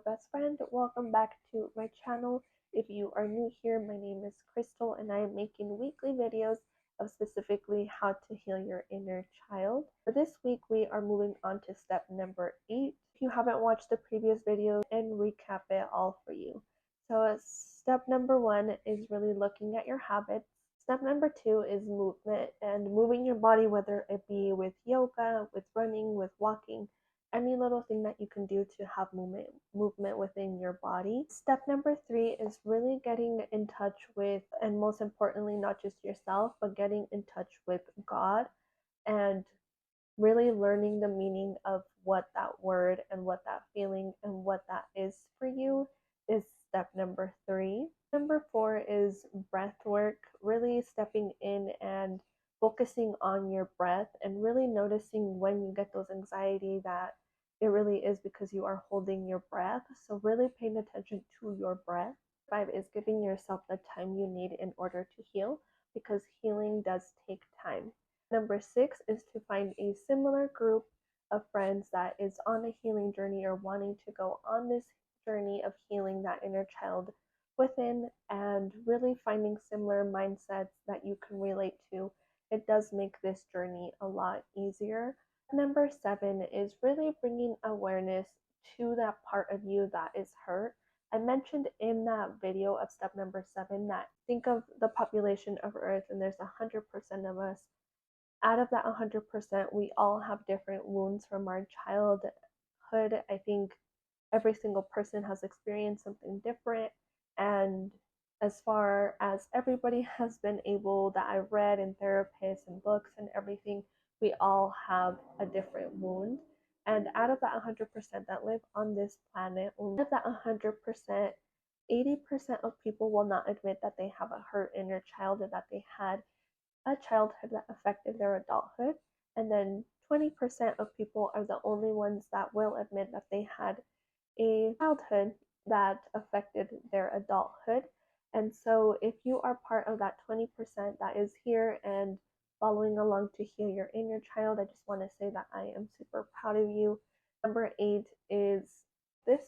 best friend. Welcome back to my channel. If you are new here, my name is Crystal and I am making weekly videos of specifically how to heal your inner child. For this week, we are moving on to step number 8. If you haven't watched the previous video, and recap it all for you. So step number 1 is really looking at your habits. Step number 2 is movement and moving your body, whether it be with yoga, with running, with walking, any little thing that you can do to have movement within your body. Step number 3 is really getting in touch with, and most importantly, not just yourself, but getting in touch with God and really learning the meaning of what that word and what that feeling and what that is for you is step number 3. Number 4 is breath work, really stepping in and focusing on your breath and really noticing when you get those anxiety that it really is because you are holding your breath. So really paying attention to your breath. 5 is giving yourself the time you need in order to heal, because healing does take time. Number 6 is to find a similar group of friends that is on a healing journey or wanting to go on this journey of healing that inner child within, and really finding similar mindsets that you can relate to. It does make this journey a lot easier. Number 7 is really bringing awareness to that part of you that is hurt. I mentioned in that video of step number 7 that think of the population of Earth and there's 100% of us. Out of that 100%, we all have different wounds from our childhood. I think every single person has experienced something different. And as far as everybody has been able, that I've read in therapists and books and everything, we all have a different wound. And out of that 100% that live on this planet, out of that 100%, 80% of people will not admit that they have a hurt inner child or that they had a childhood that affected their adulthood. And then 20% of people are the only ones that will admit that they had a childhood that affected their adulthood. And so if you are part of that 20% that is here and following along to heal your inner child, I just want to say that I am super proud of you. Number 8 is this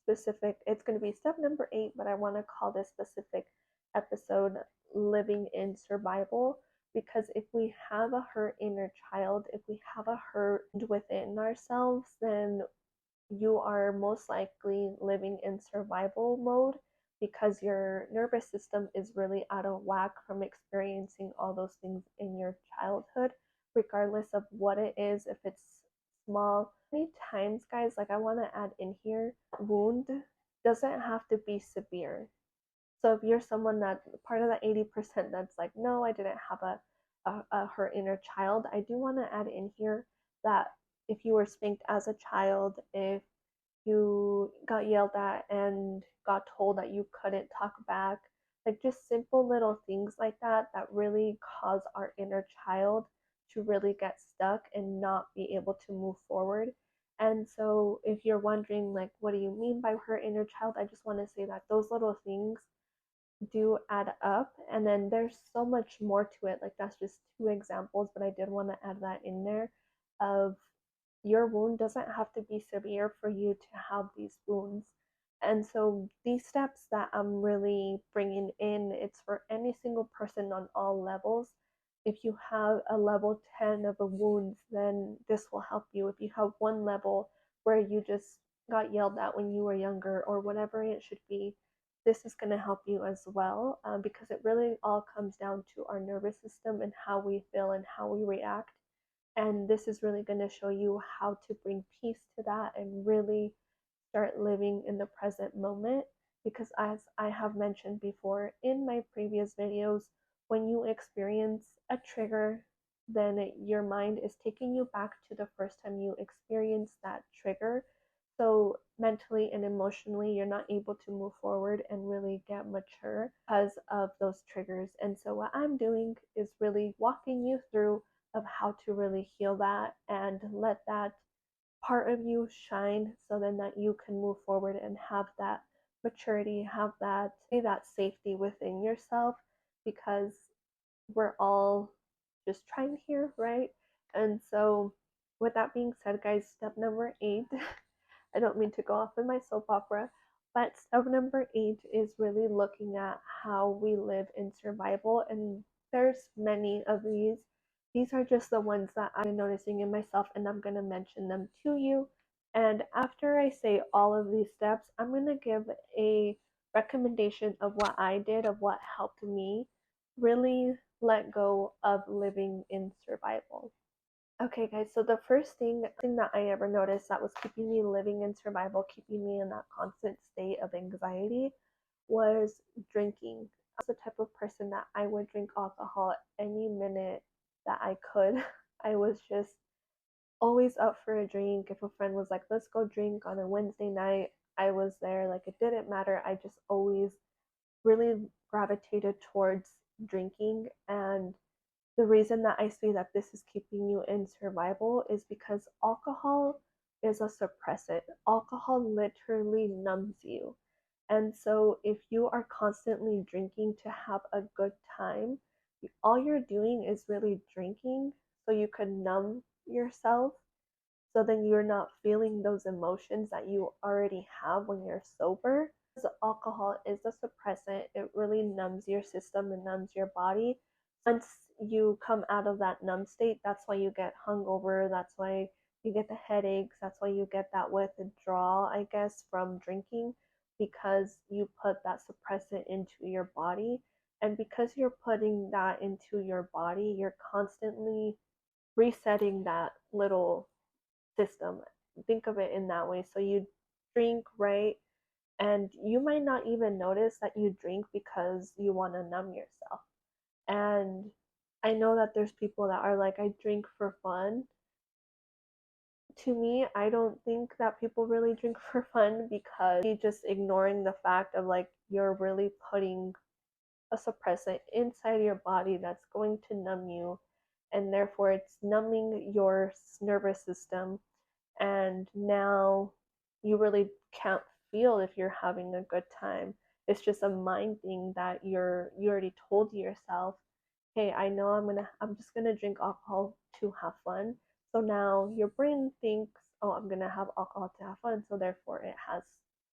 specific, it's going to be step number 8, but I want to call this specific episode living in survival. Because if we have a hurt inner child, if we have a hurt within ourselves, then you are most likely living in survival mode, because your nervous system is really out of whack from experiencing all those things in your childhood, regardless of what it is, if it's small. Many times, guys, like I want to add in here, wound doesn't have to be severe. So if you're someone that part of that 80% that's like, no, I didn't have a hurt inner child, I do want to add in here that if you were spanked as a child, if you got yelled at and got told that you couldn't talk back, like just simple little things like that that really cause our inner child to really get stuck and not be able to move forward. And so if you're wondering, like, what do you mean by hurt inner child, I just want to say that those little things do add up, and then there's so much more to it. Like, that's just 2 examples, but I did want to add that in there of your wound doesn't have to be severe for you to have these wounds. And so these steps that I'm really bringing in, it's for any single person on all levels. If you have a level 10 of a wound, then this will help you. If you have one level where you just got yelled at when you were younger or whatever it should be, this is going to help you as well, because it really all comes down to our nervous system and how we feel and how we react. And this is really going to show you how to bring peace to that and really start living in the present moment. Because as I have mentioned before in my previous videos, when you experience a trigger, then your mind is taking you back to the first time you experienced that trigger. So mentally and emotionally, you're not able to move forward and really get mature because of those triggers. And so what I'm doing is really walking you through of how to really heal that and let that part of you shine, so then that you can move forward and have that maturity, have that safety within yourself, because we're all just trying here, right? And so with that being said, guys, step number 8 I don't mean to go off in my soap opera, but step number 8 is really looking at how we live in survival. And there's many of these. These are just the ones that I've been noticing in myself, and I'm going to mention them to you. And after I say all of these steps, I'm going to give a recommendation of what I did, of what helped me really let go of living in survival. Okay, guys, so the first thing that I ever noticed that was keeping me living in survival, keeping me in that constant state of anxiety, was drinking. I was the type of person that I would drink alcohol any minute that I could. I was just always up for a drink. If a friend was like, let's go drink on a Wednesday night, I was there. Like, it didn't matter. I just always really gravitated towards drinking. And the reason that I say that this is keeping you in survival is because alcohol is a suppressant. Alcohol literally numbs you. And so if you are constantly drinking to have a good time, all you're doing is really drinking so you can numb yourself, so then you're not feeling those emotions that you already have when you're sober. Because alcohol is a suppressant, it really numbs your system and numbs your body. Once you come out of that numb state, that's why you get hungover, that's why you get the headaches, that's why you get that withdrawal, I guess, from drinking, because you put that suppressant into your body. And because you're putting that into your body, you're constantly resetting that little system. Think of it in that way. So you drink, right? And you might not even notice that you drink because you want to numb yourself. And I know that there's people that are like, I drink for fun. To me, I don't think that people really drink for fun, because you just ignoring the fact of like you're really putting a suppressant inside your body that's going to numb you, and therefore it's numbing your nervous system, and now you really can't feel if you're having a good time. It's just a mind thing that you already told yourself, hey, I know I'm just gonna drink alcohol to have fun. So now your brain thinks, oh, I'm gonna have alcohol to have fun, so therefore it has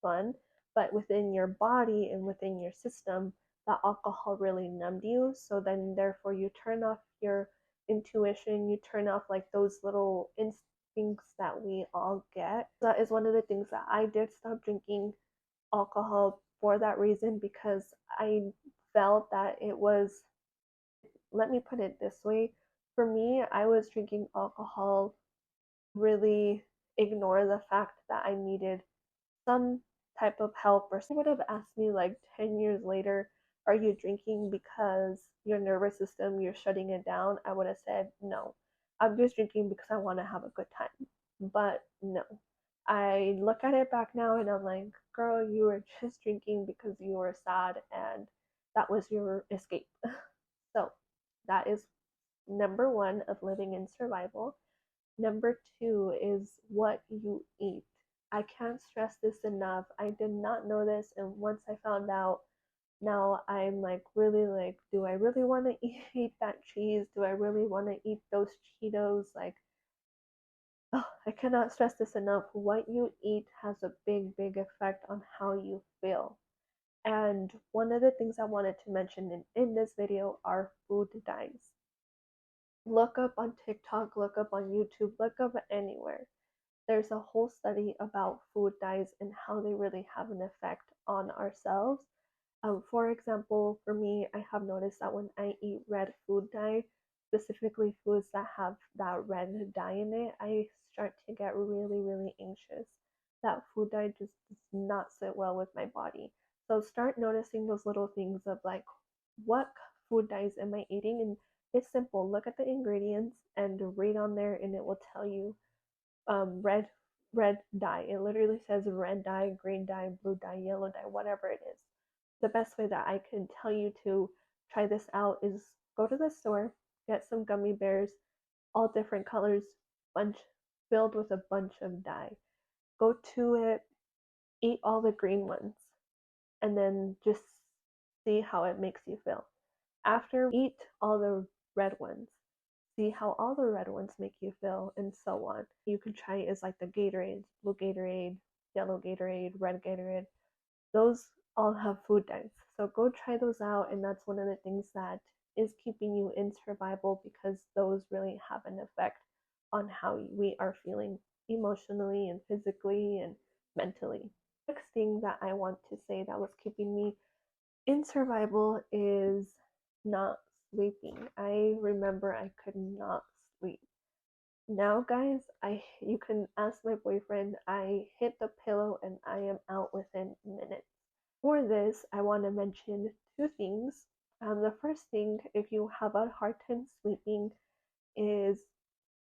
fun. But within your body and within your system, that alcohol really numbed you. So then therefore you turn off your intuition, you turn off like those little instincts that we all get. That is one of the things that I did stop drinking alcohol for that reason, because I felt that it was, let me put it this way, for me, I was drinking alcohol really ignore the fact that I needed some type of help. Or someone would have asked me like 10 years later, are you drinking because your nervous system, you're shutting it down? I would have said, no, I'm just drinking because I want to have a good time. But no, I look at it back now and I'm like, girl, you were just drinking because you were sad and that was your escape. So that is number one of living in survival. Number two is what you eat. I can't stress this enough. I did not know this, and once I found out, now I'm like, really, like, do I really want to eat that cheese? Do I really want to eat those Cheetos? Like, oh, I cannot stress this enough. What you eat has a big, big effect on how you feel. And one of the things I wanted to mention in this video are food dyes. Look up on TikTok, look up on YouTube, look up anywhere. There's a whole study about food dyes and how they really have an effect on ourselves. For example, for me, I have noticed that when I eat red food dye, specifically foods that have that red dye in it, I start to get really, really anxious. That food dye just does not sit well with my body. So start noticing those little things of like, what food dyes am I eating? And it's simple. Look at the ingredients and read on there, and it will tell you red dye. It literally says red dye, green dye, blue dye, yellow dye, whatever it is. The best way that I can tell you to try this out is go to the store, get some gummy bears, all different colors, bunch filled with a bunch of dye. Go to it, eat all the green ones, and then just see how it makes you feel. After, eat all the red ones, see how all the red ones make you feel, and so on. You can try is like the Gatorade, blue Gatorade, yellow Gatorade, red Gatorade, those all have food dyes. So go try those out, and that's one of the things that is keeping you in survival because those really have an effect on how we are feeling emotionally and physically and mentally. Next thing that I want to say that was keeping me in survival is not sleeping. I remember I could not sleep. Now, guys, I you can ask my boyfriend. I hit the pillow and I am out within minutes. For this, I want to mention two things. The first thing, if you have a hard time sleeping, is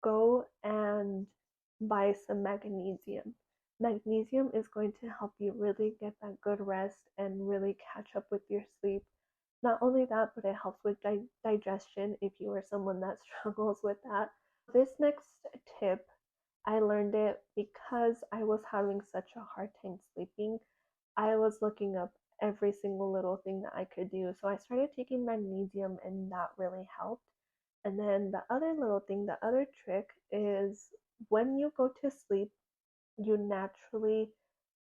go and buy some magnesium. Magnesium is going to help you really get that good rest and really catch up with your sleep. Not only that, but it helps with digestion if you are someone that struggles with that. This next tip, I learned it because I was having such a hard time sleeping. I was looking up every single little thing that I could do. So I started taking magnesium, and that really helped. And then the other little thing, the other trick is when you go to sleep, you naturally,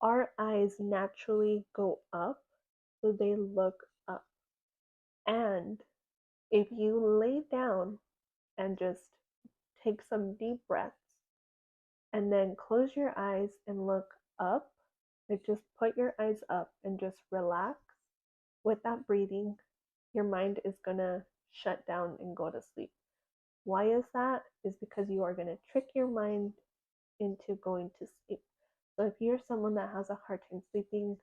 our eyes naturally go up, so they look up. And if you lay down and just take some deep breaths and then close your eyes and look up, like just put your eyes up and just relax with that breathing, your mind is gonna shut down and go to sleep. Why is that? Is because you are gonna trick your mind into going to sleep. So if you're someone that has a hard time sleeping,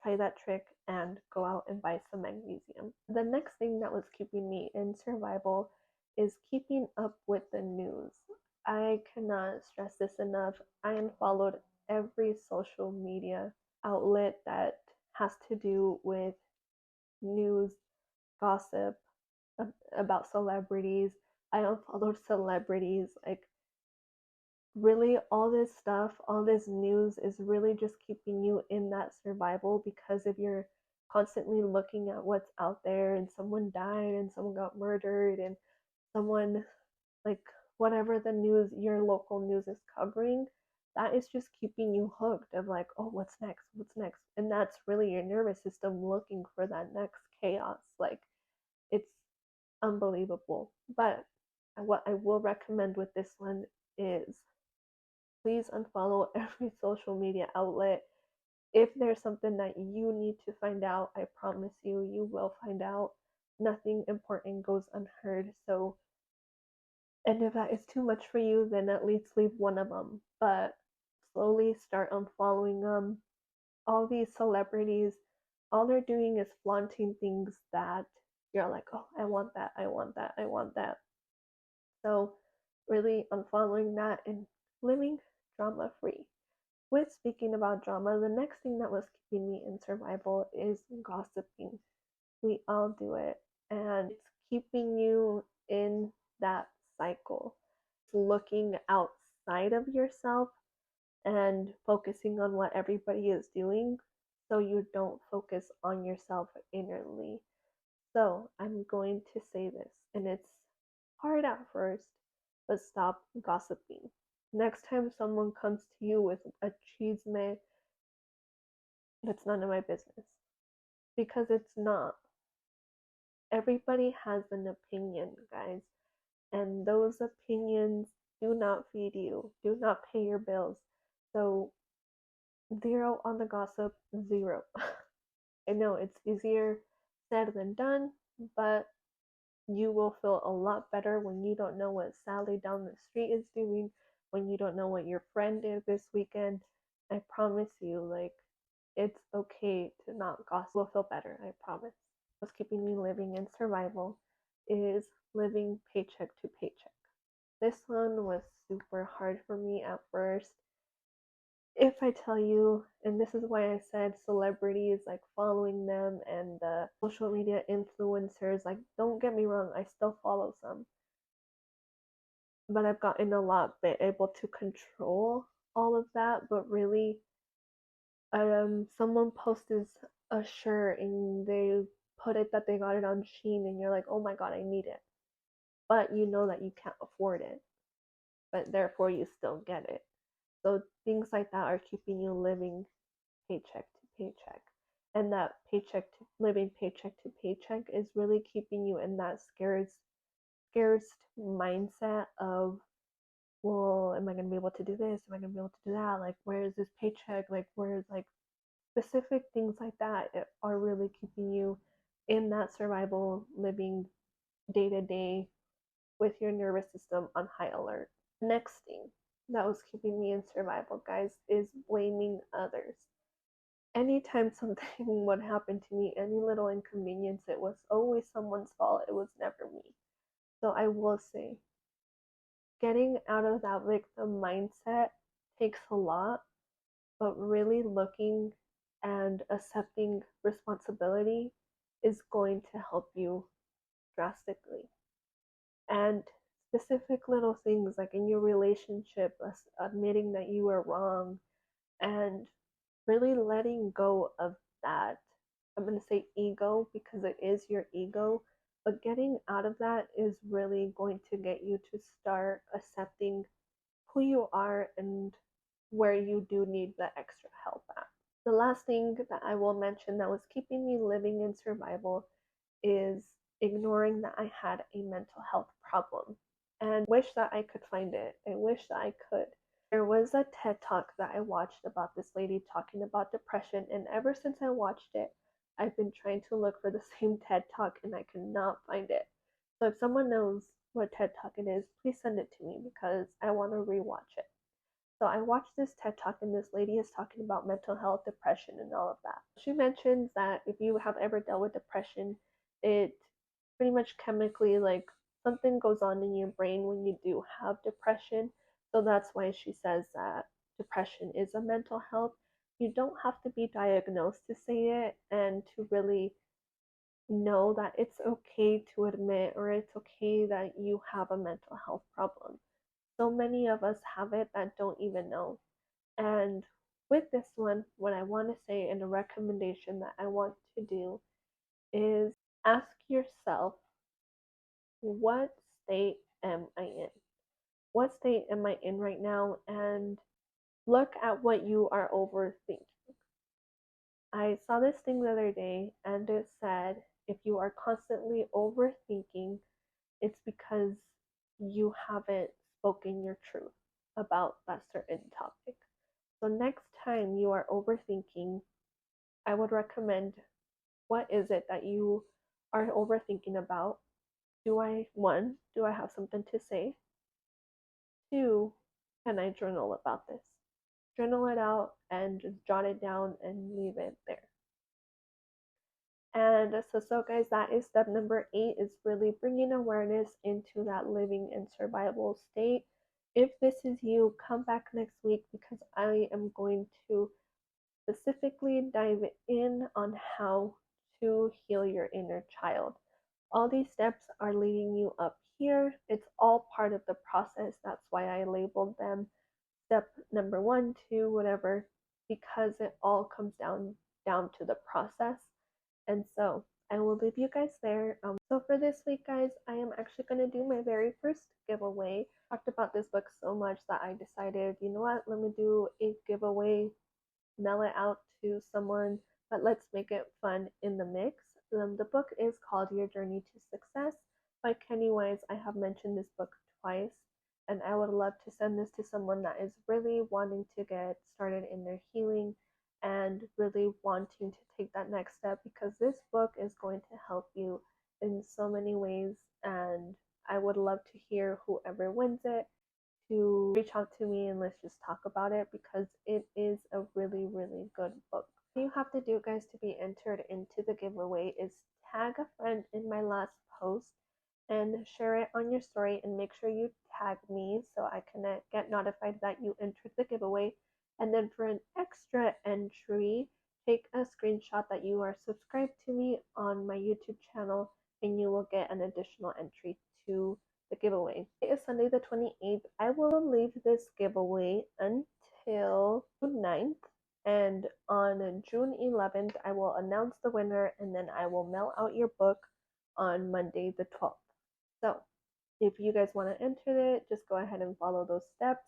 try that trick and go out and buy some magnesium. The next thing that was keeping me in survival is keeping up with the news. I cannot stress this enough. I unfollowed every social media outlet that has to do with news, gossip about celebrities. I unfollowed celebrities. Like, really, all this stuff, all this news is really just keeping you in that survival because if you're constantly looking at what's out there and someone died and someone got murdered and someone, like, whatever the news, your local news is covering, that is just keeping you hooked of like, oh, what's next? What's next? And that's really your nervous system looking for that next chaos. Like, it's unbelievable. But what I will recommend with this one is please unfollow every social media outlet. If there's something that you need to find out, I promise you, you will find out. Nothing important goes unheard. So, and if that is too much for you, then at least leave one of them. But slowly start unfollowing them. All these celebrities, all they're doing is flaunting things that you're like, oh, I want that, I want that, I want that. So, really unfollowing that and living drama free. With speaking about drama, the next thing that was keeping me in survival is gossiping. We all do it, and it's keeping you in that cycle. It's looking outside of yourself and focusing on what everybody is doing so you don't focus on yourself innerly. So, I'm going to say this, and it's hard at first, but stop gossiping. Next time someone comes to you with a chisme, it's none of my business. Because it's not. Everybody has an opinion, guys. And those opinions do not feed you, do not pay your bills. So, zero on the gossip, zero. I know it's easier said than done, but you will feel a lot better when you don't know what Sally down the street is doing, when you don't know what your friend did this weekend. I promise you, like, it's okay to not gossip. You'll feel better, I promise. What's keeping me living in survival is living paycheck to paycheck. This one was super hard for me at first. If I tell you, and this is why I said celebrities, like following them and the social media influencers, like, don't get me wrong, I still follow some, but I've gotten a lot bit able to control all of that. But really, someone posts a shirt and they put it that they got it on Shein, and you're like, oh my god, I need it, but you know that you can't afford it, but therefore you still get it. So things like that are keeping you living paycheck to paycheck. And that living paycheck to paycheck is really keeping you in that scared mindset of, well, am I going to be able to do this? Am I going to be able to do that? Like, where is this paycheck? Like, where is like specific things like that are really keeping you in that survival living day to day with your nervous system on high alert. The next thing that was keeping me in survival, guys, is blaming others. Anytime something would happen to me, any little inconvenience, it was always someone's fault. It was never me. So I will say, getting out of that victim mindset takes a lot, but really looking and accepting responsibility is going to help you drastically. And specific little things like in your relationship, admitting that you were wrong and really letting go of that. I'm going to say ego because it is your ego, but getting out of that is really going to get you to start accepting who you are and where you do need the extra help at. The last thing that I will mention that was keeping me living in survival is ignoring that I had a mental health problem and wish that I could find it. I wish that I could. There was a TED talk that I watched about this lady talking about depression, and ever since I watched it, I've been trying to look for the same TED talk and I cannot find it. So if someone knows what TED talk it is, please send it to me because I want to rewatch it. So I watched this TED talk and this lady is talking about mental health, depression, and all of that. She mentions that if you have ever dealt with depression, it pretty much chemically like something goes on in your brain when you do have depression. So that's why she says that depression is a mental health. You don't have to be diagnosed to say it and to really know that it's okay to admit or it's okay that you have a mental health problem. So many of us have it that don't even know. And with this one, what I want to say and a recommendation that I want to do is ask yourself, what state am I in? What state am I in right now? And look at what you are overthinking. I saw this thing the other day and it said if you are constantly overthinking, it's because you haven't spoken your truth about that certain topic. So next time you are overthinking, I would recommend, what is it that you are overthinking about? Do I have something to say? Two, can I journal about this? Journal it out and just jot it down and leave it there. And so guys, that is step number 8, is really bringing awareness into that living in survival state. If this is you, come back next week because I am going to specifically dive in on how to heal your inner child. All these steps are leading you up here. It's all part of the process. That's why I labeled them step number 1, 2, whatever, because it all comes down to the process. And so I will leave you guys there. So for this week, guys, I am actually going to do my very first giveaway. I talked about this book so much that I decided, you know what, let me do a giveaway, mail it out to someone, but let's make it fun in the mix. The book is called Your Journey to Success by Kenny Wise. I have mentioned this book twice, and I would love to send this to someone that is really wanting to get started in their healing and really wanting to take that next step, because this book is going to help you in so many ways. And I would love to hear whoever wins it to reach out to me and let's just talk about it, because it is a really, really good book. What you have to do, guys, to be entered into the giveaway is tag a friend in my last post and share it on your story, and make sure you tag me so I can get notified that you entered the giveaway. And then for an extra entry, take a screenshot that you are subscribed to me on my YouTube channel and you will get an additional entry to the giveaway. It is Sunday the 28th. I will leave this giveaway until June 9th, and on June 11th I will announce the winner, and then I will mail out your book on Monday the 12th. So if you guys want to enter it, just go ahead and follow those steps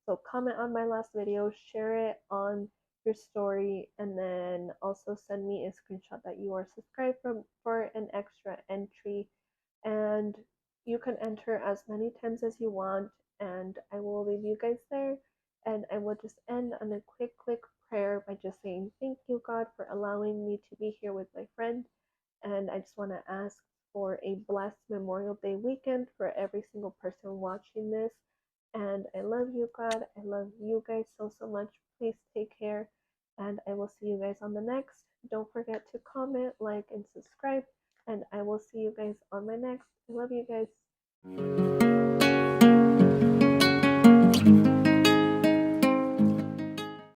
So comment on my last video, share it on your story, and then also send me a screenshot that you are subscribed for an extra entry. And you can enter as many times as you want, and I will leave you guys there. And I will just end on a quick prayer by just saying thank you, God, for allowing me to be here with my friend. And I just want to ask for a blessed Memorial Day weekend for every single person watching this. And I love you, God. I love you guys so much. Please take care. And I will see you guys on the next. Don't forget to comment, like, and subscribe. And I will see you guys on my next. I love you guys.